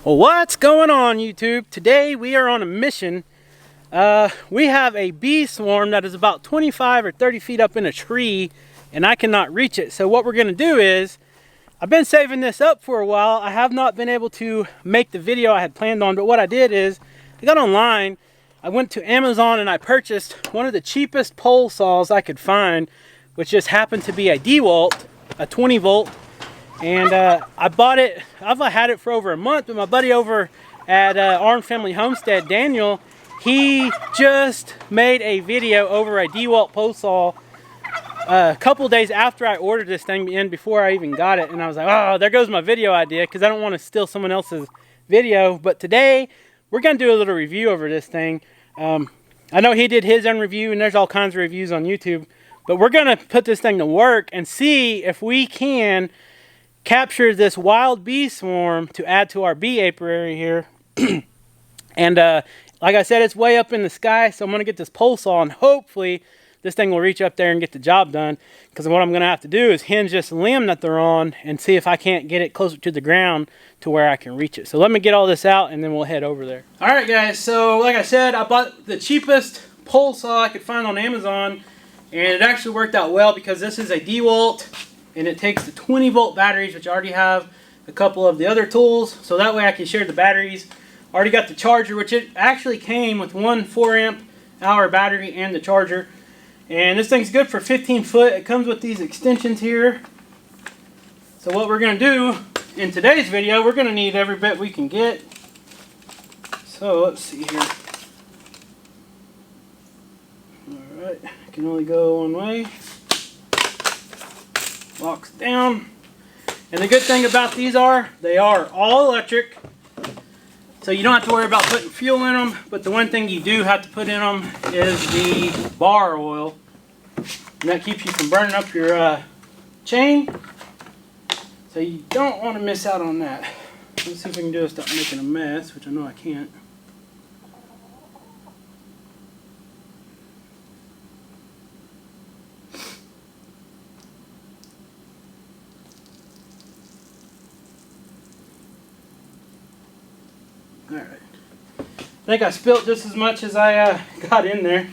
Well, what's going on, YouTube? Today we are on a mission. We have a bee swarm that is about 25 or 30 feet up in a tree, and I cannot reach it. So what we're going to do is, I've been saving this up for a while. I have not been able to make the video I had planned on, but what I did is, I got online, I went to Amazon and I purchased one of the cheapest pole saws I could find, which just happened to be a Dewalt, a 20 volt. And I bought it, I've had it for over a month, but my buddy over at Arm Family Homestead, Daniel, he just made a video over a Dewalt Pole Saw a couple days after I ordered this thing in, before I even got it. And I was like, oh, there goes my video idea, because I don't want to steal someone else's video. But today, we're going to do a little review over this thing. I know he did his own review, and there's all kinds of reviews on YouTube. But we're going to put this thing to work and see if we can capture this wild bee swarm to add to our bee apiary here. And like I said, it's way up in the sky, so I'm going to get this pole saw, and hopefully this thing will reach up there and get the job done. Because what I'm going to have to do is hinge this limb that they're on and see if I can't get it closer to the ground to where I can reach it. So let me get all this out and then we'll head over there. Alright guys, so like I said, I bought the cheapest pole saw I could find on Amazon, and it actually worked out well because this is a Dewalt, and it takes the 20 volt batteries, which I already have a couple of the other tools, so that way I can share the batteries. I already got the charger, which it actually came with one 4-amp-hour battery and the charger. And this thing's good for 15 foot. It comes with these extensions here. So what we're going to do in today's video, we're going to need every bit we can get. So let's see here. Alright, I can only go one way. Locks down. And the good thing about these are, they are all electric. So you don't have to worry about putting fuel in them. But the one thing you do have to put in them is the bar oil. And that keeps you from burning up your chain. So you don't want to miss out on that. Let's see if we can do this without making a mess, which I know I can't. Alright, I think I spilt just as much as I got in there,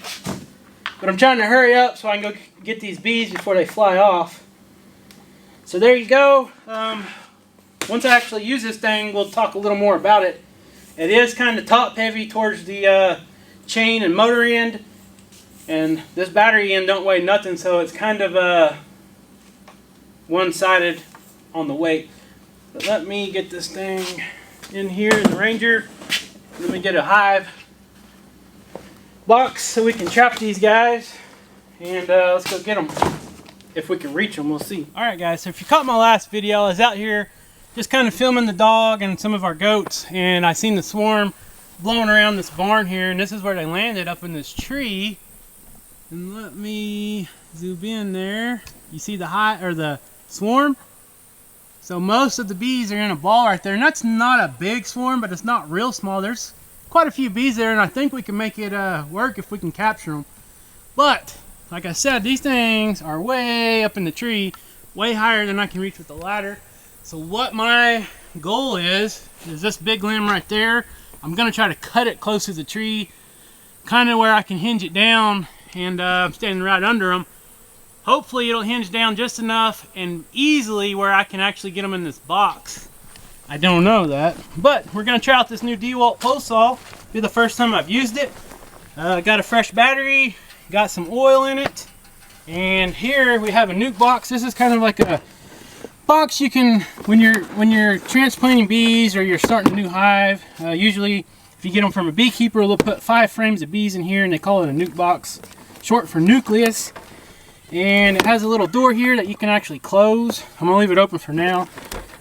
but I'm trying to hurry up so I can go get these bees before they fly off. So there you go. Once I actually use this thing, we'll talk a little more about it. It is kind of top heavy towards the chain and motor end, and this battery end don't weigh nothing, so it's kind of one-sided on the weight. But let me get this thing in here in the Ranger. Let me get a hive box so we can trap these guys, and let's go get them. If we can reach them, we'll see. Alright guys, so if you caught my last video, I was out here just kind of filming the dog and some of our goats, and I seen the swarm blowing around this barn here, and this is where they landed, up in this tree. And let me zoom in there. You see the hive, or the swarm? So most of the bees are in a ball right there, and that's not a big swarm, but it's not real small. There's quite a few bees there, and I think we can make it work if we can capture them. But like I said, these things are way up in the tree, way higher than I can reach with the ladder. So what my goal is this big limb right there. I'm going to try to cut it close to the tree, kind of where I can hinge it down, and I'm standing right under them. Hopefully it'll hinge down just enough and easily where I can actually get them in this box. I don't know that, but we're going to try out this new Dewalt Pole Saw. It'll be the first time I've used it. Got a fresh battery, got some oil in it, and here we have a nuke box. This is kind of like a box you can, when you're transplanting bees or you're starting a new hive, usually if you get them from a beekeeper, they'll put 5 frames of bees in here, and they call it a nuke box, short for nucleus. And it has a little door here that you can actually close. I'm going to leave it open for now.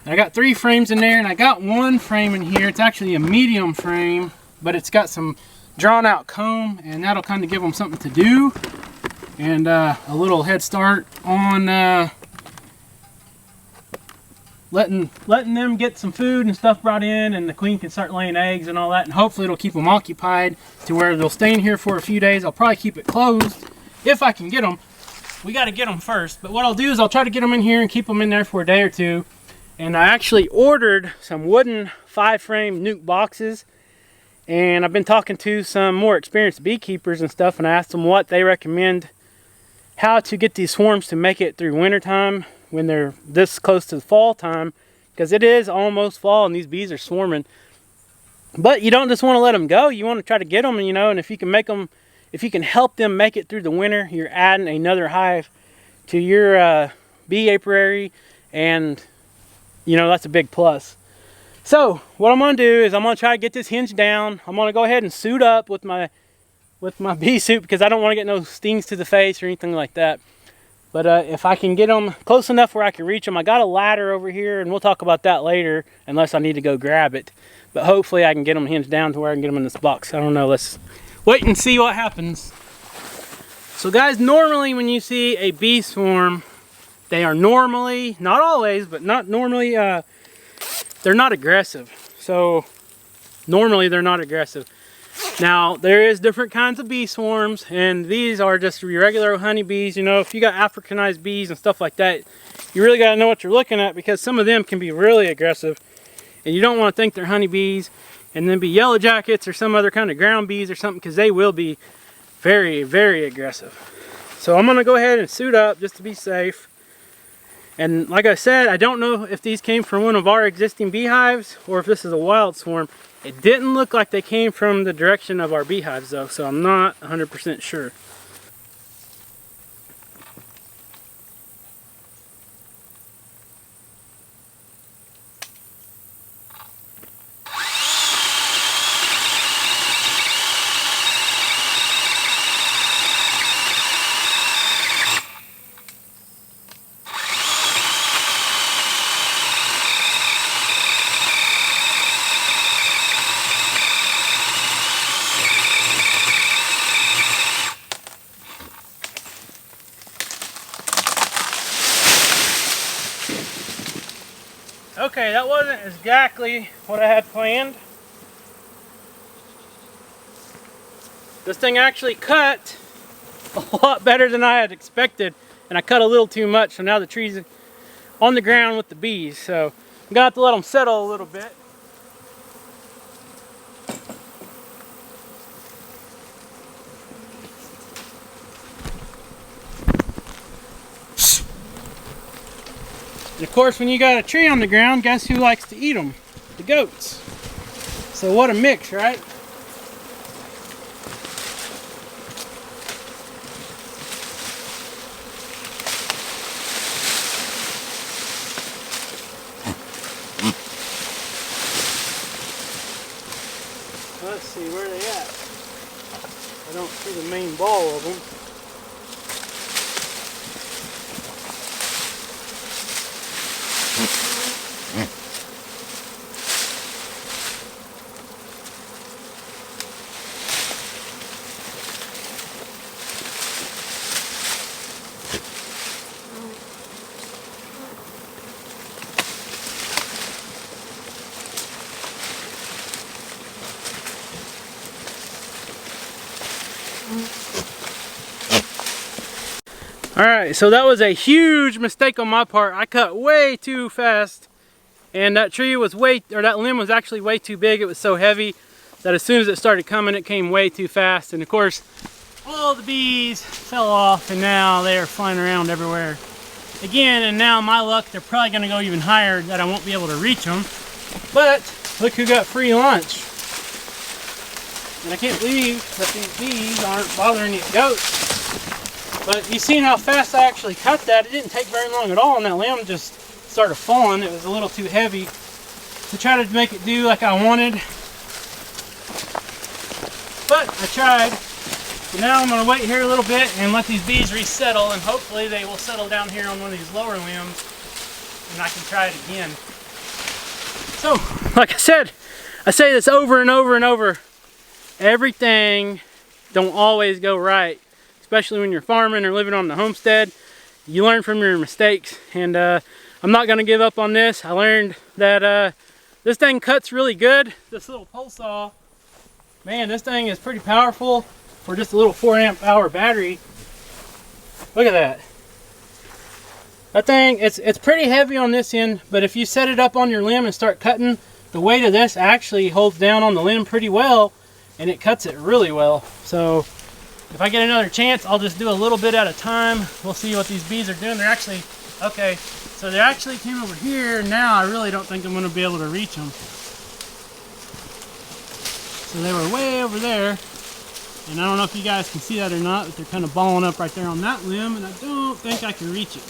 I got 3 frames in there, and I got 1 frame in here. It's actually a medium frame, but it's got some drawn out comb, and that'll kind of give them something to do. And a little head start on letting them get some food and stuff brought in, and the queen can start laying eggs and all that. And hopefully it'll keep them occupied to where they'll stay in here for a few days. I'll probably keep it closed if I can get them. We got to get them first, but what I'll do is I'll try to get them in here and keep them in there for a day or two. And I actually ordered some wooden 5-frame nuke boxes. And I've been talking to some more experienced beekeepers and stuff, and I asked them what they recommend, how to get these swarms to make it through wintertime when they're this close to the fall time, because it is almost fall and these bees are swarming. But you don't just want to let them go. You want to try to get them, you know, and if you can make them, if you can help them make it through the winter, you're adding another hive to your bee apiary, and you know, that's a big plus. So what I'm going to do is I'm going to try to get this hinge down. I'm going to go ahead and suit up with my bee suit, because I don't want to get no stings to the face or anything like that. But if I can get them close enough where I can reach them, I got a ladder over here, and we'll talk about that later unless I need to go grab it. But hopefully I can get them hinged down to where I can get them in this box. I don't know, let's wait and see what happens. So guys, normally when you see a bee swarm, they are normally, not always, but not normally, they're not aggressive. So normally they're not aggressive. Now there is different kinds of bee swarms, and these are just your regular honeybees. You know, if you got Africanized bees and stuff like that, you really got to know what you're looking at, because some of them can be really aggressive, and you don't want to think they're honeybees and then be yellow jackets or some other kind of ground bees or something, because they will be very, very aggressive. So I'm going to go ahead and suit up just to be safe. And like I said, I don't know if these came from one of our existing beehives or if this is a wild swarm. It didn't look like they came from the direction of our beehives though, so I'm not 100% sure. Okay, that wasn't exactly what I had planned. This thing actually cut a lot better than I had expected, and I cut a little too much, so now the tree's on the ground with the bees. So I'm gonna have to let them settle a little bit. And of course, when you got a tree on the ground, guess who likes to eat them? The goats. So what a mix, right? Let's see, where are they at? I don't see the main ball of them. Alright, so that was a huge mistake on my part. I cut way too fast, and that tree was that limb was actually way too big. It was so heavy that as soon as it started coming, it came way too fast. And of course, all the bees fell off, and now they are flying around everywhere again. And now, my luck, they're probably going to go even higher, that I won't be able to reach them. But look who got free lunch. And I can't believe that these bees aren't bothering these goats. But you seen how fast I actually cut that. It didn't take very long at all, and that limb just started falling. It was a little too heavy to try to make it do like I wanted. But I tried. So now I'm going to wait here a little bit and let these bees resettle, and hopefully they will settle down here on one of these lower limbs, and I can try it again. So, like I said, I say this over and over and over. Everything don't always go right. Especially when you're farming or living on the homestead. You learn from your mistakes, and I'm not going to give up on this. I learned that this thing cuts really good. This little pole saw, man, this thing is pretty powerful for just a little 4-amp-hour battery. Look at that. That thing, it's pretty heavy on this end, but if you set it up on your limb and start cutting the weight of this actually holds down on the limb pretty well, and it cuts it really well. So if I get another chance, I'll just do a little bit at a time. We'll see what these bees are doing. They're actually, okay, so they actually came over here. Now I really don't think I'm going to be able to reach them. So they were way over there, and I don't know if you guys can see that or not, but they're kind of balling up right there on that limb, and I don't think I can reach it.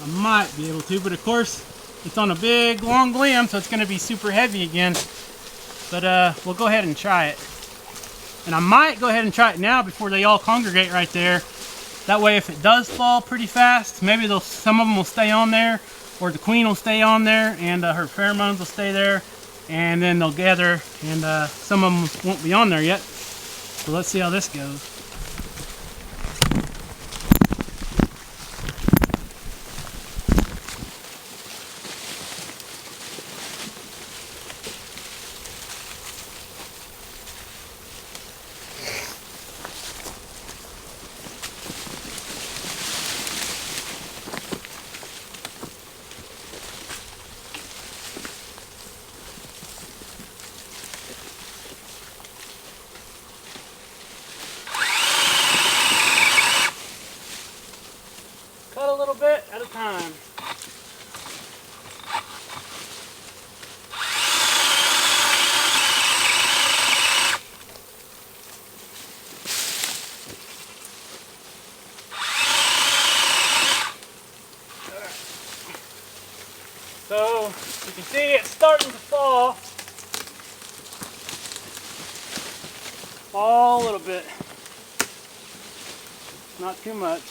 I might be able to, but of course it's on a big long limb, so it's going to be super heavy again. But we'll go ahead and try it. And I might go ahead and try it now before they all congregate right there. That way if it does fall pretty fast, maybe some of them will stay on there, or the queen will stay on there, and her pheromones will stay there, and then they'll gather, and some of them won't be on there yet. So let's see how this goes. Cut a little bit at a time. So you can see it's starting to fall a little bit, not too much.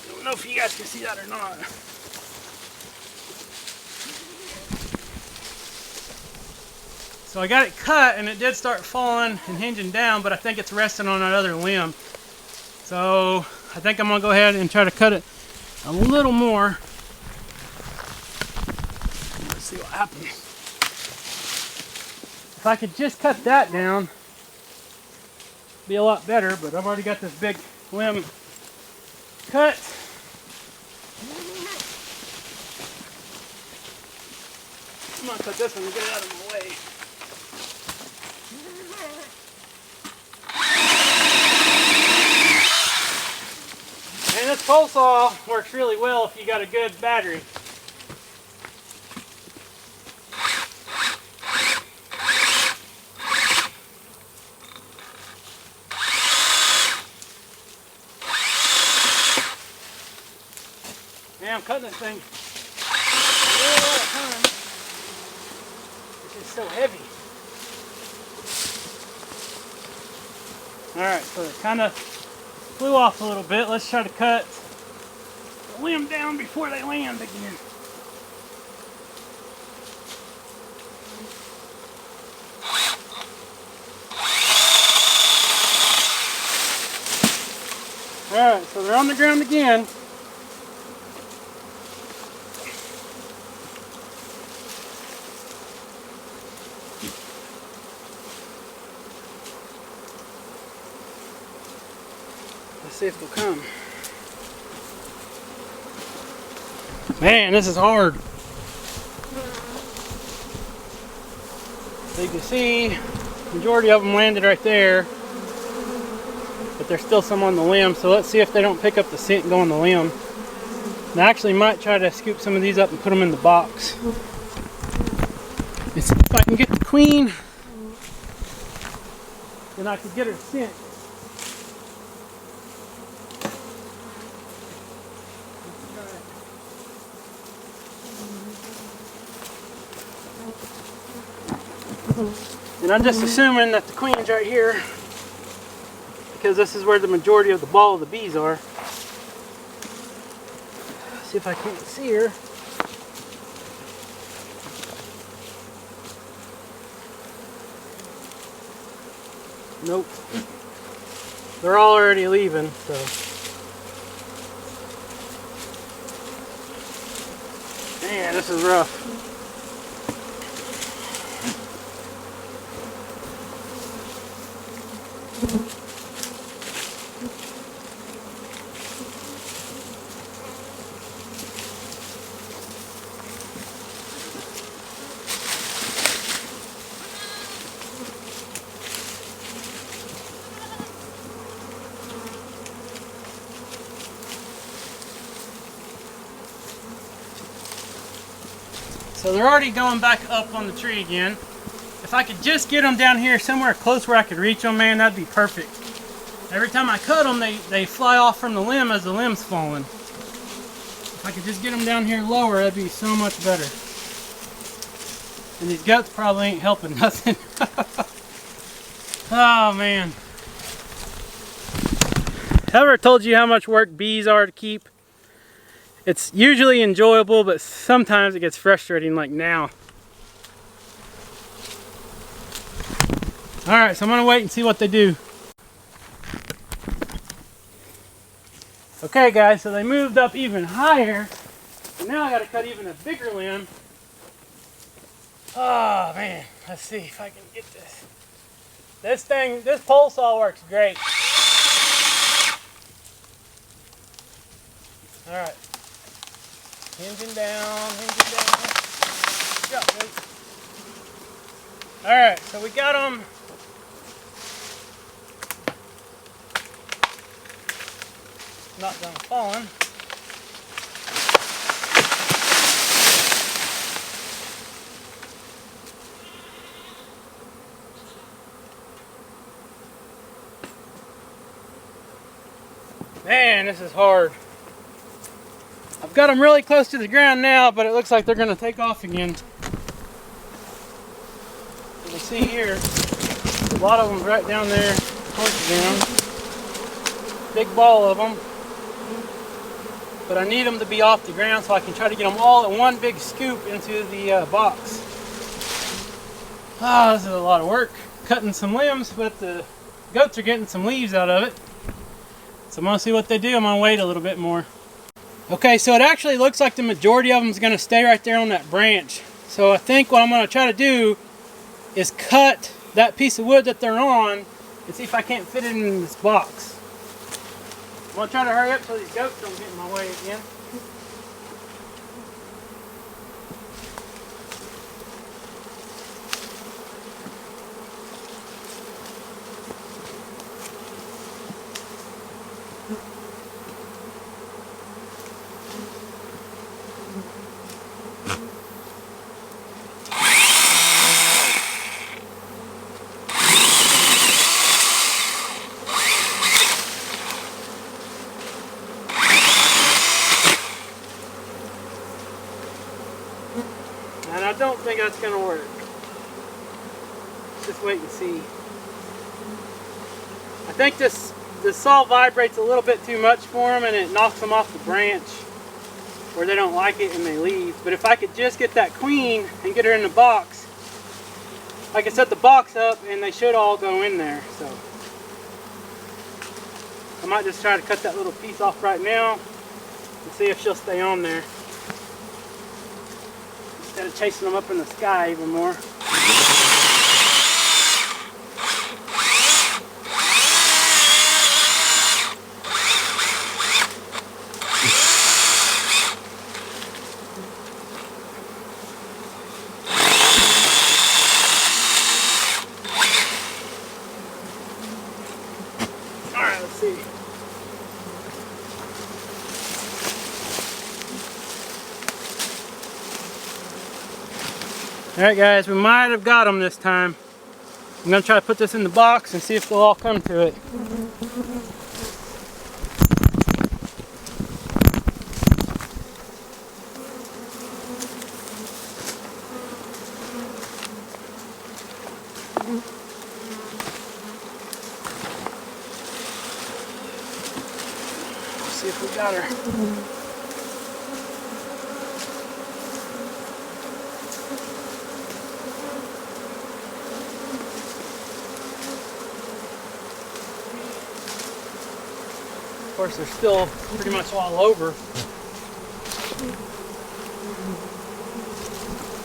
I don't know if you guys can see that or not. So I got it cut and it did start falling and hinging down, but I think it's resting on that other limb. So I think I'm gonna go ahead and try to cut it a little more. Let's see what happens. If I could just cut that down, it'd be a lot better, but I've already got this big limb cut. I'm gonna cut this one to get it out of my way. And this pole saw works really well if you got a good battery. Man, I'm cutting this thing all the time. It's just so heavy. Alright, so it kind of flew off a little bit. Let's try to cut the limb down before they land again. Alright, so they're on the ground again. Let's see if they'll come. Man, this is hard. So you can see, the majority of them landed right there, but there's still some on the limb. So let's see if they don't pick up the scent and go on the limb. And I actually might try to scoop some of these up and put them in the box. And see if I can get the queen, then I could get her scent. And I'm just assuming that the queen's right here because this is where the majority of the ball of the bees are. See if I can't see her. Nope. They're all already leaving, so. Man, this is rough. So they're already going back up on the tree again. If I could just get them down here somewhere close where I could reach them, man, that'd be perfect. Every time I cut them, they fly off from the limb as the limb's falling. If I could just get them down here lower, that'd be so much better. And these guts probably ain't helping nothing. Oh man. Have I ever told you how much work bees are to keep? It's usually enjoyable, but sometimes it gets frustrating, like now. Alright, so I'm gonna wait and see what they do. Okay guys, so they moved up even higher. And now I gotta cut even a bigger limb. Oh man, let's see if I can get this. This pole saw works great. Alright. Hinging down, hinging down. Good job, buddy. Alright, so we got them. Not done falling. Man, this is hard. I've got them really close to the ground now, but it looks like they're going to take off again. You can see here, a lot of them right down there towards the ground. Big ball of them. But I need them to be off the ground so I can try to get them all in one big scoop into the box. Ah, this is a lot of work. Cutting some limbs, but the goats are getting some leaves out of it. So I'm going to see what they do. I'm going to wait a little bit more. Okay, so it actually looks like the majority of them is going to stay right there on that branch. So I think what I'm going to try to do is cut that piece of wood that they're on and see if I can't fit it in this box. I'm going to try to hurry up so these goats don't get in my way again. And I don't think that's going to work. Let's just wait and see. I think this saw vibrates a little bit too much for them and it knocks them off the branch where they don't like it and they leave. But if I could just get that queen and get her in the box, I can set the box up and they should all go in there. So I might just try to cut that little piece off right now and see if she'll stay on there. Instead of chasing them up in the sky even more. Alright, let's see. Alright guys, we might have got them this time. I'm going to try to put this in the box and see if they'll all come to it. Let's see if we got her. Of course, they're still pretty much all over.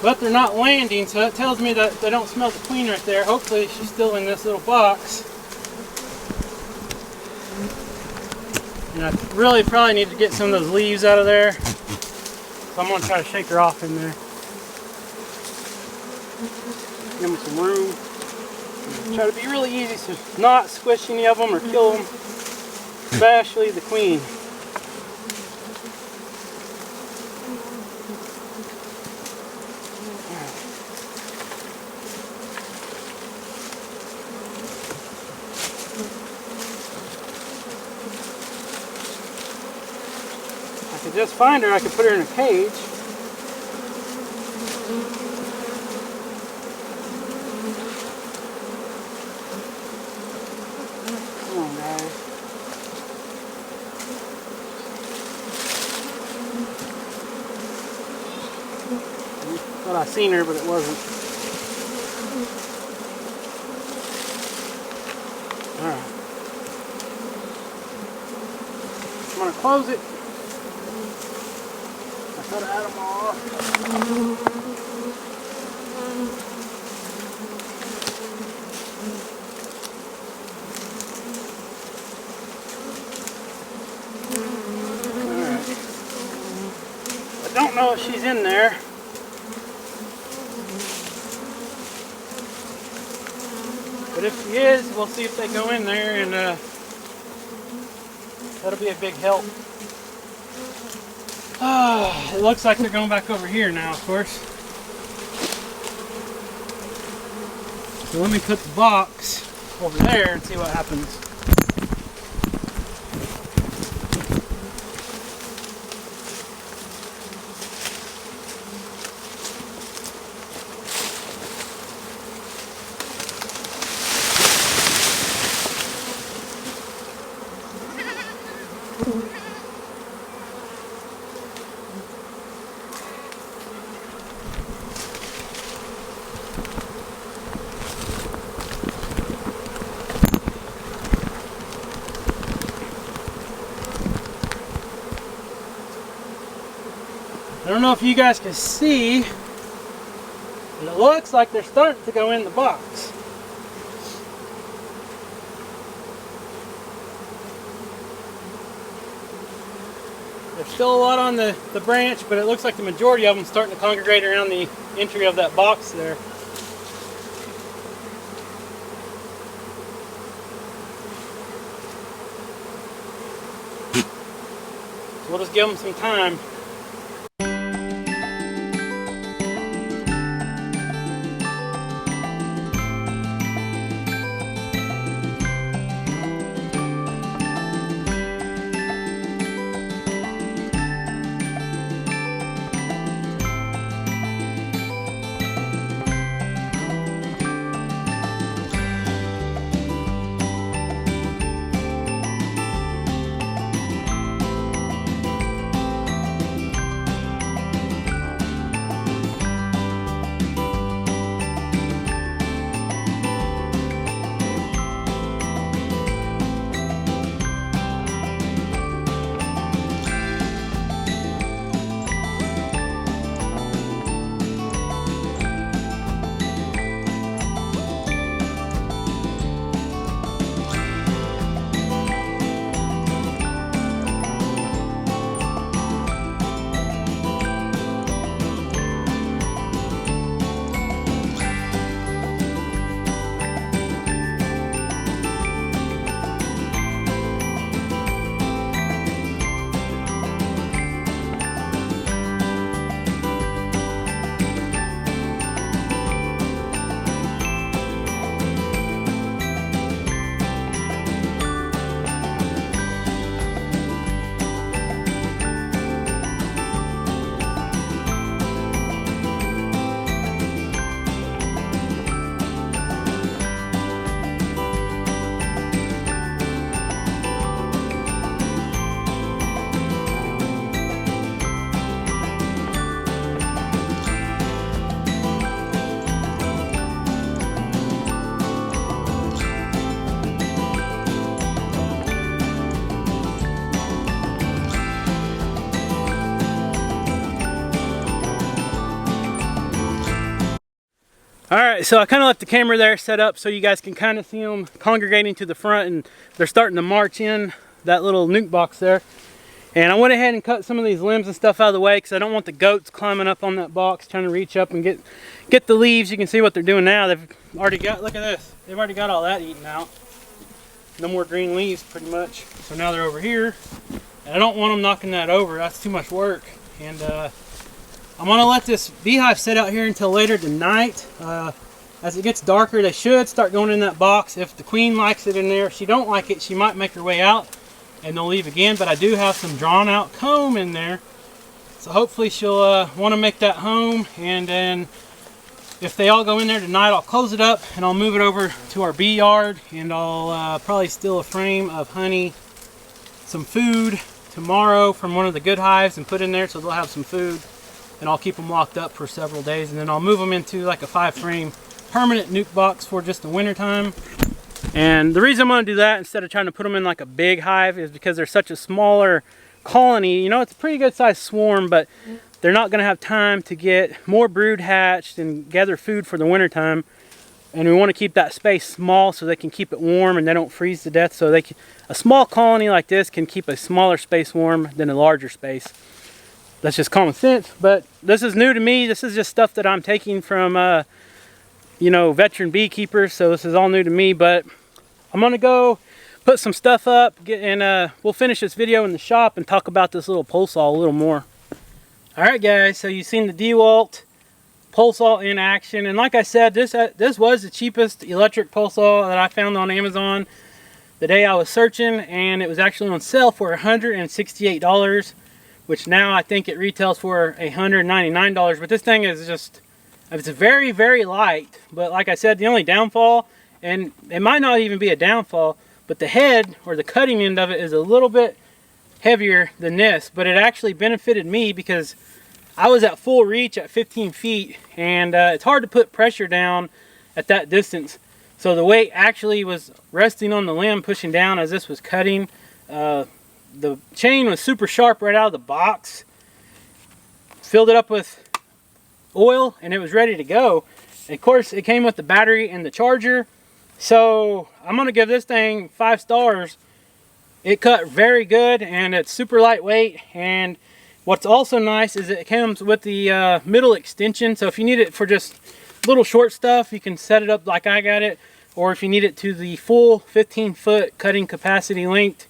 But they're not landing, so that tells me that they don't smell the queen right there. Hopefully she's still in this little box. And I really probably need to get some of those leaves out of there. So I'm going to try to shake her off in there. Give them some room. Try to be really easy to not squish any of them or kill them. Especially the queen. just find her, I could put her in a cage. Come on, guys. Thought I seen her, but it wasn't. Alright. I'm going to close it. I cut out them off. Alright. I don't know if she's in there. But if she is, we'll see if they go in there, and that'll be a big help. It looks like they're going back over here now, of course. So let me put the box over there and see what happens. I don't know if you guys can see, but it looks like they're starting to go in the box. There's still a lot on the branch, but it looks like the majority of them starting to congregate around the entry of that box there. So we'll just give them some time. Alright, so I kind of left the camera there set up so you guys can kind of see them congregating to the front, and they're starting to march in that little nuke box there. And I went ahead and cut some of these limbs and stuff out of the way because I don't want the goats climbing up on that box trying to reach up and get the leaves. You can see what they're doing now. They've already got, look at this, they've already got all that eaten out. No more green leaves pretty much. So now they're over here, and I don't want them knocking that over. That's too much work. And I'm gonna let this beehive sit out here until later tonight. As it gets darker, they should start going in that box. If the queen likes it in there, if she don't like it, she might make her way out and they'll leave again. But I do have some drawn out comb in there, so hopefully she'll want to make that home. And then if they all go in there tonight, I'll close it up and I'll move it over to our bee yard, and I'll probably steal a frame of honey, some food tomorrow from one of the good hives and put in there so they'll have some food, and I'll keep them locked up for several days, and then I'll move them into like a 5-frame permanent nuke box for just the winter time. And the reason I'm going to do that instead of trying to put them in like a big hive is because they're such a smaller colony. You know, it's a pretty good sized swarm, but they're not going to have time to get more brood hatched and gather food for the winter time. And we want to keep that space small so they can keep it warm and they don't freeze to death. So a small colony like this can keep a smaller space warm than a larger space. That's just common sense, but this is new to me. This is just stuff that I'm taking from you know, veteran beekeepers, so this is all new to me. But I'm gonna go put some stuff up, and we'll finish this video in the shop and talk about this little pole saw a little more. Alright guys, so you've seen the Dewalt Pole Saw in action, and like I said, this was the cheapest electric pole saw that I found on Amazon the day I was searching, and it was actually on sale for $168, which now I think it retails for $199. But this thing is just, it's very, very light. But like I said, the only downfall, and it might not even be a downfall, but the head or the cutting end of it is a little bit heavier than this. But it actually benefited me because I was at full reach at 15 feet, and it's hard to put pressure down at that distance. So the weight actually was resting on the limb, pushing down as this was cutting. The chain was super sharp right out of the box. Filled it up with oil and it was ready to go. And of course, it came with the battery and the charger. So I'm going to give this thing 5 stars. It cut very good and it's super lightweight. And what's also nice is it comes with the middle extension. So if you need it for just little short stuff, you can set it up like I got it. Or if you need it to the full 15-foot cutting capacity length,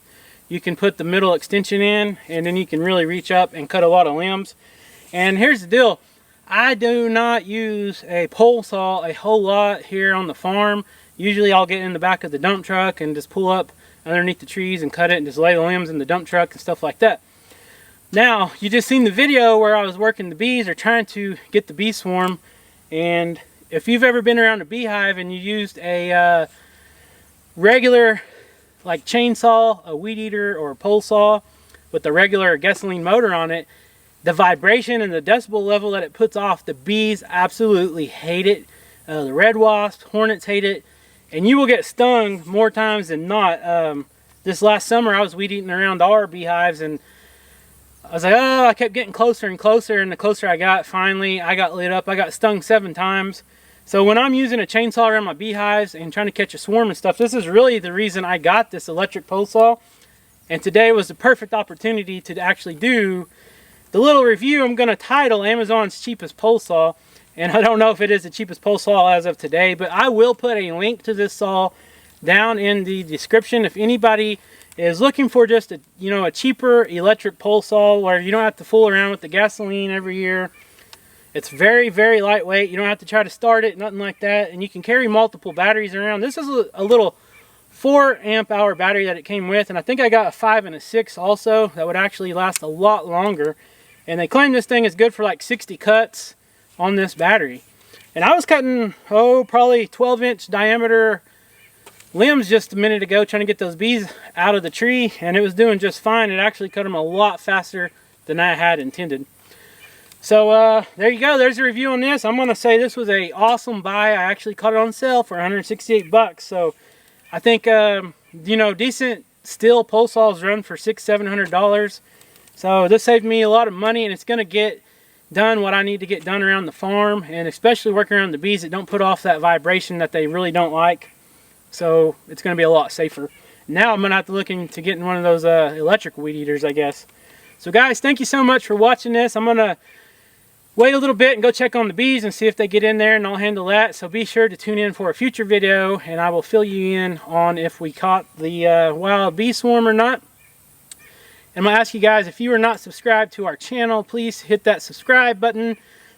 you can put the middle extension in, and then you can really reach up and cut a lot of limbs. And here's the deal. I do not use a pole saw a whole lot here on the farm. Usually I'll get in the back of the dump truck and just pull up underneath the trees and cut it and just lay the limbs in the dump truck and stuff like that. Now, you just seen the video where I was working the bees or trying to get the bee swarm. And if you've ever been around a beehive and you used a regular like chainsaw, a weed eater, or a pole saw with a regular gasoline motor on it, the vibration and the decibel level that it puts off, the bees absolutely hate it. The red wasps, hornets hate it, and you will get stung more times than not. This last summer I was weed eating around our beehives, and I was like, oh, I kept getting closer and closer, and the closer I got, finally I got lit up. I got stung 7 times. So when I'm using a chainsaw around my beehives and trying to catch a swarm and stuff, this is really the reason I got this electric pole saw. And today was the perfect opportunity to actually do the little review I'm going to title Amazon's cheapest pole saw. And I don't know if it is the cheapest pole saw as of today, but I will put a link to this saw down in the description. If anybody is looking for just a, you know, a cheaper electric pole saw where you don't have to fool around with the gasoline every year. It's very, very lightweight. You don't have to try to start it, nothing like that. And you can carry multiple batteries around. This is a little 4 amp hour battery that it came with. And I think I got a 5 and a 6 also. That would actually last a lot longer. And they claim this thing is good for like 60 cuts on this battery. And I was cutting, probably 12-inch diameter limbs just a minute ago, trying to get those bees out of the tree. And it was doing just fine. It actually cut them a lot faster than I had intended. So there you go. There's a review on this. I'm going to say this was a awesome buy. I actually caught it on sale for 168 bucks. So I think, you know, decent steel pole saws run for $600–700. So this saved me a lot of money, and it's going to get done what I need to get done around the farm, and especially working around the bees that don't put off that vibration that they really don't like. So it's going to be a lot safer. Now I'm going to have to look into getting one of those electric weed eaters, I guess. So guys, thank you so much for watching this. I'm going to wait a little bit and go check on the bees and see if they get in there, and I'll handle that. So be sure to tune in for a future video, and I will fill you in on if we caught the wild bee swarm or not. And I'm going to ask you guys, if you are not subscribed to our channel, please hit that subscribe button.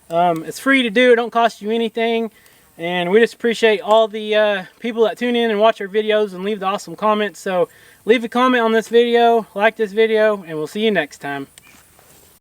It's free to do. It don't cost you anything. And we just appreciate all the people that tune in and watch our videos and leave the awesome comments. So leave a comment on this video, like this video, and we'll see you next time.